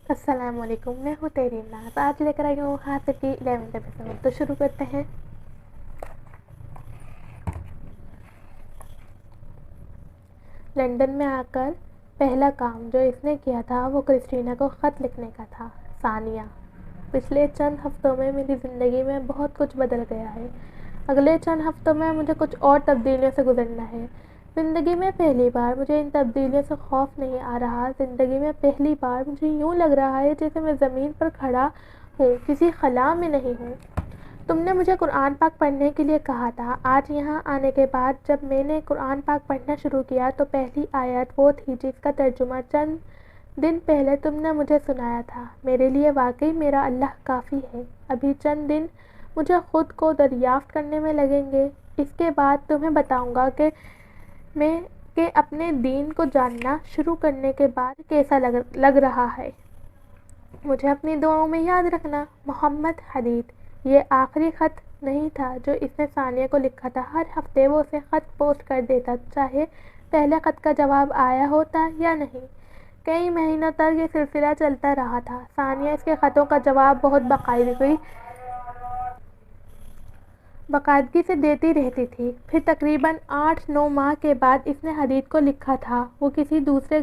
السلام علیکم، میں ہوں تیری ناز۔ آج لے کر آئی ہوں حاصل کی 11th ایپیسوڈ۔ تو شروع کرتے ہیں۔ لندن میں آ کر پہلا کام جو اس نے کیا تھا وہ کرسٹینا کو خط لکھنے کا تھا۔ ثانیہ: پچھلے چند ہفتوں میں میری زندگی میں بہت کچھ بدل گیا ہے۔ اگلے چند ہفتوں میں مجھے کچھ اور تبدیلیوں سے گزرنا ہے۔ زندگی میں پہلی بار مجھے ان تبدیلیوں سے خوف نہیں آ رہا۔ زندگی میں پہلی بار مجھے یوں لگ رہا ہے جیسے میں زمین پر کھڑا ہوں، کسی خلا میں نہیں ہوں۔ تم نے مجھے قرآن پاک پڑھنے کے لیے کہا تھا۔ آج یہاں آنے کے بعد جب میں نے قرآن پاک پڑھنا شروع کیا تو پہلی آیت وہ تھی جس کا ترجمہ چند دن پہلے تم نے مجھے سنایا تھا۔ میرے لیے واقعی میرا اللہ کافی ہے۔ ابھی چند دن مجھے خود کو دریافت کرنے میں لگیں گے۔ اس کے بعد تمہیں بتاؤں گا کہ اپنے دین کو جاننا شروع کرنے کے بعد کیسا لگ رہا ہے۔ مجھے اپنی دعاؤں میں یاد رکھنا۔ محمد حدید۔ یہ آخری خط نہیں تھا جو اس نے ثانیہ کو لکھا تھا۔ ہر ہفتے وہ اسے خط پوسٹ کر دیتا، چاہے پہلے خط کا جواب آیا ہوتا یا نہیں۔ کئی مہینوں تک یہ سلسلہ چلتا رہا تھا۔ ثانیہ اس کے خطوں کا جواب بہت باقاعدگی سے دیتی رہتی تھی۔ پھر تقریباً 8-9 ماہ کے بعد اس نے حدید کو لکھا تھا وہ کسی دوسرے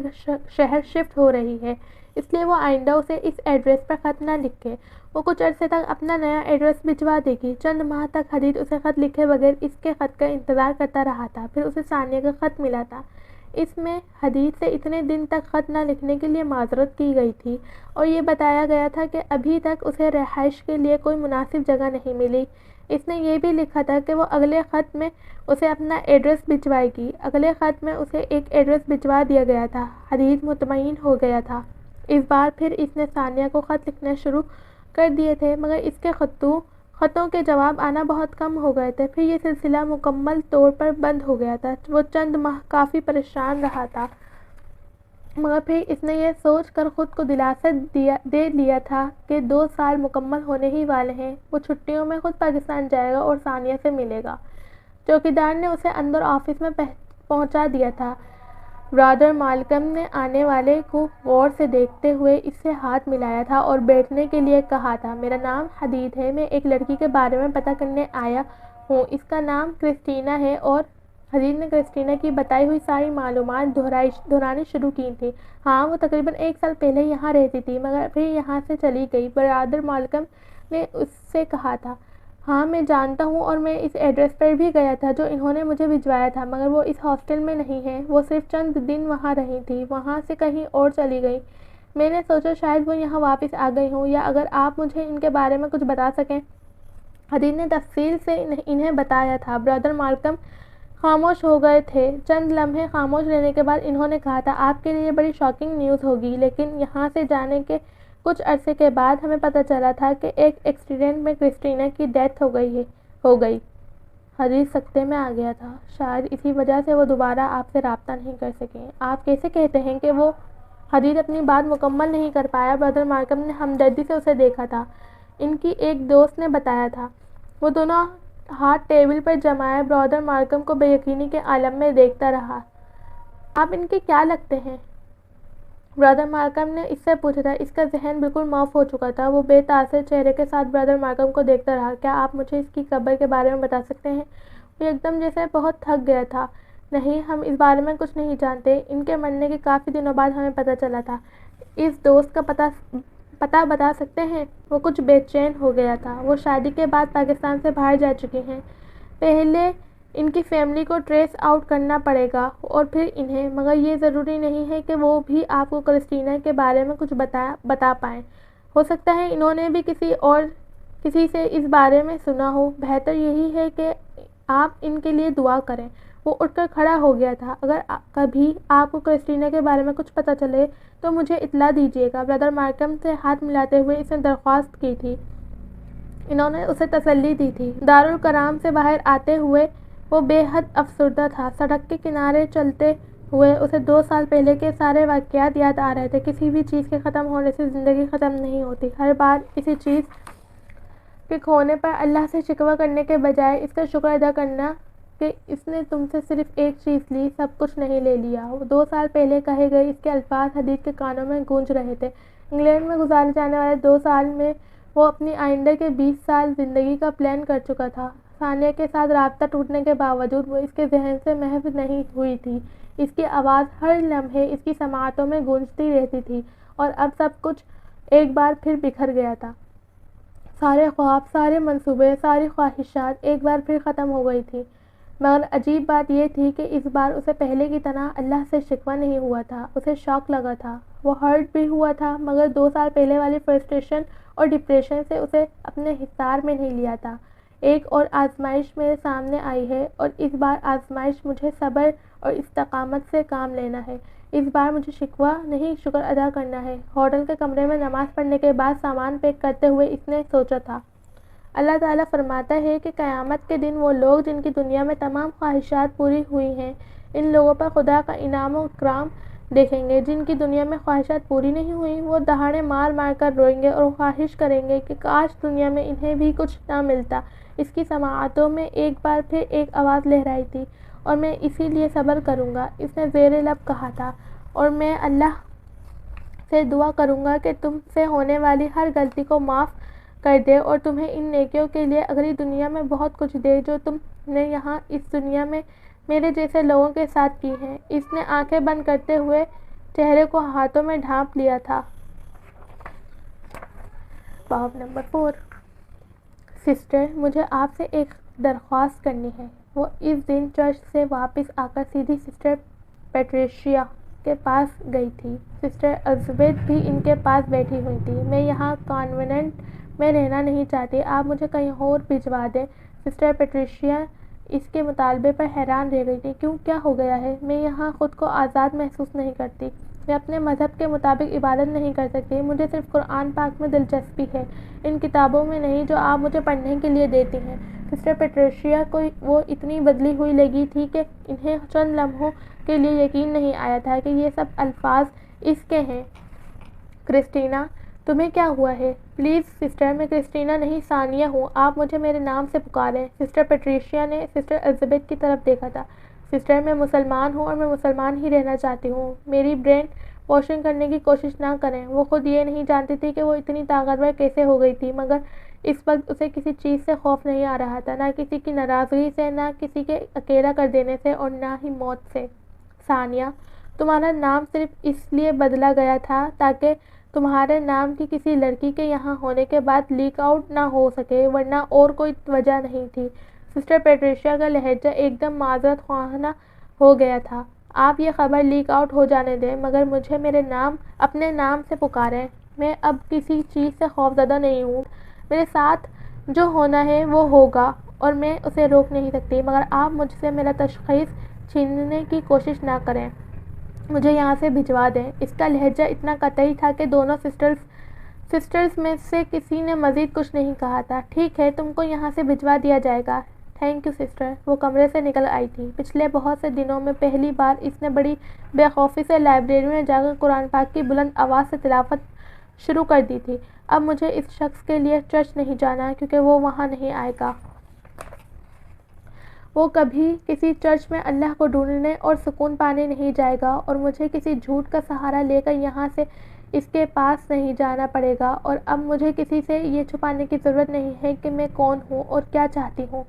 شہر شفٹ ہو رہی ہے، اس لیے وہ آئندہ اسے اس ایڈریس پر خط نہ لکھے۔ وہ کچھ عرصے تک اپنا نیا ایڈریس بھجوا دے گی۔ چند ماہ تک حدید اسے خط لکھے بغیر اس کے خط کا انتظار کرتا رہا تھا۔ پھر اسے ثانیہ کا خط ملا تھا۔ اس میں حدید سے اتنے دن تک خط نہ لکھنے کے لیے معذرت کی گئی تھی اور یہ بتایا گیا تھا کہ ابھی تک اسے رہائش کے لیے کوئی مناسب جگہ نہیں ملی۔ اس نے یہ بھی لکھا تھا کہ وہ اگلے خط میں اسے اپنا ایڈریس بھجوائے گی۔ اگلے خط میں اسے ایک ایڈریس بھجوا دیا گیا تھا۔ حدید مطمئن ہو گیا تھا۔ اس بار پھر اس نے ثانیہ کو خط لکھنا شروع کر دیے تھے، مگر اس کے خطوں کے جواب آنا بہت کم ہو گئے تھے۔ پھر یہ سلسلہ مکمل طور پر بند ہو گیا تھا۔ وہ چند ماہ کافی پریشان رہا تھا، مگر پھر اس نے یہ سوچ کر خود کو دلاسا دے لیا تھا کہ 2 سال مکمل ہونے ہی والے ہیں۔ وہ چھٹیوں میں خود پاکستان جائے گا اور ثانیہ سے ملے گا۔ چوکیدار نے اسے اندر آفس میں پہنچا دیا تھا۔ برادر مالکم نے آنے والے کو غور سے دیکھتے ہوئے اس سے ہاتھ ملایا تھا اور بیٹھنے کے لیے کہا تھا۔ میرا نام حدید ہے، میں ایک لڑکی کے بارے میں پتہ کرنے آیا ہوں، اس کا نام کرسٹینا ہے۔ اور حدید نے کرسٹینا کی بتائی ہوئی ساری معلومات دہرانی شروع کی تھی۔ ہاں، وہ تقریباً 1 سال پہلے یہاں رہتی تھی، مگر پھر یہاں سے چلی گئی۔ برادر مالکم نے اس سے کہا تھا۔ ہاں، میں جانتا ہوں اور میں اس ایڈریس پر بھی گیا تھا جو انہوں نے مجھے بھجوایا تھا، مگر وہ اس ہاسٹل میں نہیں ہے۔ وہ صرف چند دن وہاں رہی تھی، وہاں سے کہیں اور چلی گئی۔ میں نے سوچا شاید وہ یہاں واپس آ گئی ہوں، یا اگر آپ مجھے ان کے بارے میں کچھ بتا سکیں۔ حدید نے تفصیل سے انہیں بتایا تھا۔ برادر مالکم خاموش ہو گئے تھے۔ چند لمحے خاموش رہنے کے بعد انہوں نے کہا تھا، آپ کے لیے بڑی شاکنگ نیوز ہوگی، لیکن یہاں سے جانے کے کچھ عرصے کے بعد ہمیں پتہ چلا تھا کہ ایک ایکسیڈنٹ میں کرسٹینا کی ڈیتھ ہو گئی۔ حدید سکتے میں آ گیا تھا۔ شاید اسی وجہ سے وہ دوبارہ آپ سے رابطہ نہیں کر سکیں۔ آپ کیسے کہتے ہیں کہ وہ… حدید اپنی بات مکمل نہیں کر پایا۔ برادر مالکم نے ہمدردی سے اسے دیکھا تھا۔ ان کی ایک دوست نے بتایا تھا۔ وہ دونوں ہاتھ ٹیبل پر جمائے برادر مالکم کو بے یقینی کے عالم میں دیکھتا رہا۔ آپ ان کے کیا لگتے ہیں؟ برادر مالکم نے اس سے پوچھا تھا۔ اس کا ذہن بالکل معاف ہو چکا تھا۔ وہ بے تاثر چہرے کے ساتھ برادر مالکم کو دیکھتا رہا۔ کیا آپ مجھے اس کی قبر کے بارے میں بتا سکتے ہیں؟ وہ ایک دم جیسے بہت تھک گیا تھا۔ نہیں، ہم اس بارے میں کچھ نہیں جانتے۔ ان کے مرنے کے کافی دنوں بعد ہمیں پتہ چلا تھا۔ اس دوست کا پتہ بتا سکتے ہیں؟ وہ کچھ بے چین ہو گیا تھا۔ وہ شادی کے بعد پاکستان سے باہر جا چکی ہیں۔ پہلے ان کی فیملی کو ٹریس آؤٹ کرنا پڑے گا اور پھر انہیں، مگر یہ ضروری نہیں ہے کہ وہ بھی آپ کو کرسٹینا کے بارے میں کچھ بتا پائیں۔ ہو سکتا ہے انہوں نے بھی کسی سے اس بارے میں سنا ہو۔ بہتر یہی ہے کہ آپ ان کے لیے دعا کریں۔ وہ اٹھ کر کھڑا ہو گیا تھا۔ اگر کبھی آپ کو کرسٹینا کے بارے میں کچھ پتہ چلے تو مجھے اطلاع دیجیے گا۔ برادر مالکم سے ہاتھ ملاتے ہوئے اس نے درخواست کی تھی۔ انہوں نے اسے تسلی دی تھی۔ دارالکرام سے باہر آتے ہوئے وہ بے حد افسردہ تھا۔ سڑک کے کنارے چلتے ہوئے اسے 2 سال پہلے کے سارے واقعات یاد آ رہے تھے۔ کسی بھی چیز کے ختم ہونے سے زندگی ختم نہیں ہوتی۔ ہر بار کسی چیز کے کھونے پر اللہ سے شکوہ کرنے کے بجائے اس کا شکر ادا کرنا کہ اس نے تم سے صرف ایک چیز لی، سب کچھ نہیں لے لیا۔ 2 سال پہلے کہے گئے اس کے الفاظ حدید کے کانوں میں گونج رہے تھے۔ انگلینڈ میں گزارے جانے والے 2 سال میں وہ اپنی آئندہ کے 20 سال زندگی کا پلان کر چکا تھا۔ ثانیہ کے ساتھ رابطہ ٹوٹنے کے باوجود وہ اس کے ذہن سے محو نہیں ہوئی تھی۔ اس کی آواز ہر لمحے اس کی سماعتوں میں گونجتی رہتی تھی، اور اب سب کچھ ایک بار پھر بکھر گیا تھا۔ سارے خواب، سارے منصوبے، ساری خواہشات ایک بار پھر ختم ہو گئی تھی۔ مگر عجیب بات یہ تھی کہ اس بار اسے پہلے کی طرح اللہ سے شکوہ نہیں ہوا تھا، اسے شوق لگا تھا۔ وہ ہرٹ بھی ہوا تھا، مگر 2 سال پہلے والی فرسٹریشن اور ڈپریشن سے اسے اپنے حصار میں نہیں لیا تھا۔ ایک اور آزمائش میرے سامنے آئی ہے، اور اس بار آزمائش مجھے صبر اور استقامت سے کام لینا ہے۔ اس بار مجھے شکوہ نہیں، شکر ادا کرنا ہے۔ ہوٹل کے کمرے میں نماز پڑھنے کے بعد سامان پیک کرتے ہوئے اس نے سوچا تھا۔ اللہ تعالیٰ فرماتا ہے کہ قیامت کے دن وہ لوگ جن کی دنیا میں تمام خواہشات پوری ہوئی ہیں، ان لوگوں پر خدا کا انعام و اکرام دیکھیں گے۔ جن کی دنیا میں خواہشات پوری نہیں ہوئیں، وہ دہاڑے مار مار کر روئیں گے اور خواہش کریں گے کہ کاش دنیا میں انہیں بھی کچھ نہ ملتا۔ اس کی سماعتوں میں ایک بار پھر ایک آواز لہرائی تھی، اور میں اسی لیے صبر کروں گا، اس نے زیر لب کہا تھا، اور میں اللہ سے دعا کروں گا کہ تم سے ہونے والی ہر غلطی کو معاف کر دے اور تمہیں ان نیکیوں کے لیے اگلی دنیا میں بہت کچھ دے جو تم نے یہاں اس دنیا میں میرے جیسے لوگوں کے ساتھ کی ہیں۔ اس نے آنکھیں بند کرتے ہوئے چہرے کو ہاتھوں میں ڈھانپ لیا تھا۔ باب نمبر 4۔ سسٹر، مجھے آپ سے ایک درخواست کرنی ہے۔ وہ اس دن چرچ سے واپس آ کر سیدھی سسٹر پیٹریشیا کے پاس گئی تھی۔ سسٹر الزبیتھ بھی ان کے پاس بیٹھی ہوئی تھی۔ میں یہاں کانوینٹ میں رہنا نہیں چاہتی، آپ مجھے کہیں اور بھجوا دیں۔ سسٹر پیٹریشیا اس کے مطالبے پر حیران رہ گئی تھی۔ کیوں، کیا ہو گیا ہے؟ میں یہاں خود کو آزاد محسوس نہیں کرتی، میں اپنے مذہب کے مطابق عبادت نہیں کر سکتی، مجھے صرف قرآن پاک میں دلچسپی ہے، ان کتابوں میں نہیں جو آپ مجھے پڑھنے کے لیے دیتی ہیں۔ سسٹر پیٹریشیا کو وہ اتنی بدلی ہوئی لگی تھی کہ انہیں چند لمحوں کے لیے یقین نہیں آیا تھا کہ یہ سب الفاظ اس کے ہیں۔ کرسٹینا، تمہیں کیا ہوا ہے؟ پلیز سسٹر، میں کرسٹینا نہیں، ثانیہ ہوں، آپ مجھے میرے نام سے پکاریں۔ سسٹر پیٹریشیا نے سسٹر الزبیتھ کی طرف دیکھا تھا۔ سسٹر، میں مسلمان ہوں اور میں مسلمان ہی رہنا چاہتی ہوں۔ میری برین واشنگ کرنے کی کوشش نہ کریں۔ وہ خود یہ نہیں جانتی تھی کہ وہ اتنی طاقتور کیسے ہو گئی تھی، مگر اس وقت اسے کسی چیز سے خوف نہیں آ رہا تھا، نہ کسی کی ناراضگی سے، نہ کسی کے اکیلا کر دینے سے، اور نہ ہی موت سے۔ ثانیہ، تمہارا نام صرف اس لیے بدلا گیا تھا تاکہ تمہارے نام کی کسی لڑکی کے یہاں ہونے کے بعد لیک آؤٹ نہ ہو سکے، ورنہ اور کوئی وجہ نہیں تھی۔ سسٹر پیٹریشیا کا لہجہ ایک دم معذرت خواہانہ ہو گیا تھا۔ آپ یہ خبر لیک آؤٹ ہو جانے دیں، مگر مجھے اپنے نام سے پکاریں۔ میں اب کسی چیز سے خوفزدہ نہیں ہوں، میرے ساتھ جو ہونا ہے وہ ہوگا اور میں اسے روک نہیں سکتی، مگر آپ مجھ سے میرا تشخیص چھیننے کی کوشش نہ کریں، مجھے یہاں سے بھجوا دیں۔ اس کا لہجہ اتنا قطعی تھا کہ دونوں سسٹرز میں سے کسی نے مزید کچھ نہیں کہا تھا۔ ٹھیک ہے، تم کو یہاں سے بھجوا دیا جائے گا۔ Thank you sister. وہ کمرے سے نکل آئی تھی۔ پچھلے بہت سے دنوں میں پہلی بار اس نے بڑی بے خوفی سے لائبریری میں جا کر قرآن پاک کی بلند آواز سے تلاوت شروع کر دی تھی۔ اب مجھے اس شخص کے لیے چرچ نہیں جانا، کیونکہ وہ وہاں نہیں آئے گا۔ وہ کبھی کسی چرچ میں اللہ کو ڈھونڈنے اور سکون پانے نہیں جائے گا، اور مجھے کسی جھوٹ کا سہارا لے کر یہاں سے اس کے پاس نہیں جانا پڑے گا، اور اب مجھے کسی سے یہ چھپانے کی ضرورت نہیں ہے کہ میں کون ہوں اور کیا چاہتی ہوں۔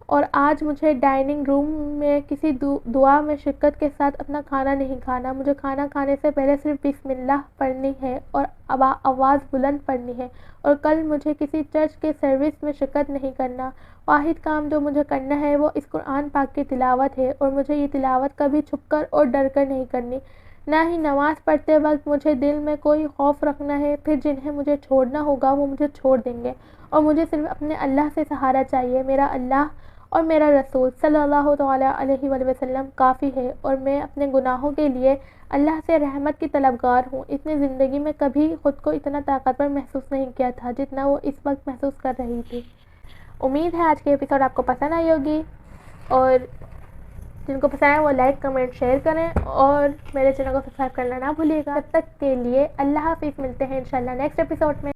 اور آج مجھے ڈائننگ روم میں کسی دعا میں شرکت کے ساتھ اپنا کھانا نہیں کھانا۔ مجھے کھانا کھانے سے پہلے صرف بسم اللہ پڑھنی ہے اور آواز بلند پڑھنی ہے، اور کل مجھے کسی چرچ کے سروس میں شرکت نہیں کرنا۔ واحد کام جو مجھے کرنا ہے وہ اس قرآن پاک کی تلاوت ہے، اور مجھے یہ تلاوت کبھی چھپ کر اور ڈر کر نہیں کرنی، نہ ہی نماز پڑھتے وقت مجھے دل میں کوئی خوف رکھنا ہے۔ پھر جنہیں مجھے چھوڑنا ہوگا وہ مجھے چھوڑ دیں گے، اور مجھے صرف اپنے اللہ سے سہارا چاہیے۔ میرا اللہ اور میرا رسول صلی اللہ تعالیٰ علیہ وآلہ وسلم کافی ہے، اور میں اپنے گناہوں کے لیے اللہ سے رحمت کی طلبگار ہوں۔ اس نے زندگی میں کبھی خود کو اتنا طاقتور محسوس نہیں کیا تھا جتنا وہ اس وقت محسوس کر رہی تھی۔ امید ہے آج کی ایپیسوڈ آپ کو پسند آئی ہوگی، اور جن کو پسند ہے وہ لائک، کمنٹ، شیئر کریں، اور میرے چینل کو سبسکرائب کرنا نہ بھولیے گا۔ تب تک کے لیے اللہ حافظ، ملتے ہیں انشاءاللہ نیکسٹ ایپیسوڈ میں۔